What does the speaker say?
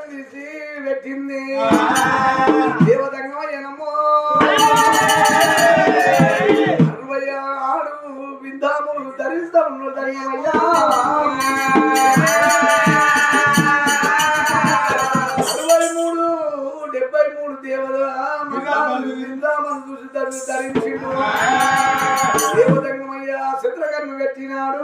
తీసి పెట్టింది దేవతంగమయ్యనమ్మో 66 విద్యాములు ధరిస్తా ఉన్నాడు తంగమయ్యా 73 దేవత విద్యామను చూసి ధరించిండు దేవతంగమయ్యా చిత్రకన్ను పెట్టినాడు